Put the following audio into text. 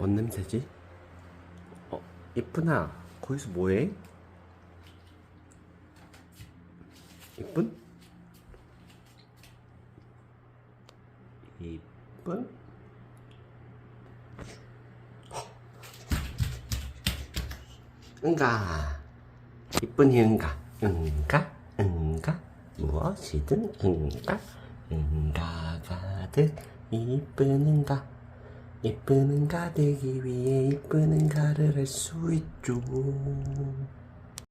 뭔 냄새지? 이쁜아, 거기서 뭐해? 이쁜? 이쁜? 응가. 이쁜이 응가. 응가? 응가? 무엇이든 응가? 응가 가득 이쁜 응가. 이쁜 응가 되기 위해 이쁜 응가를 할 수 있죠.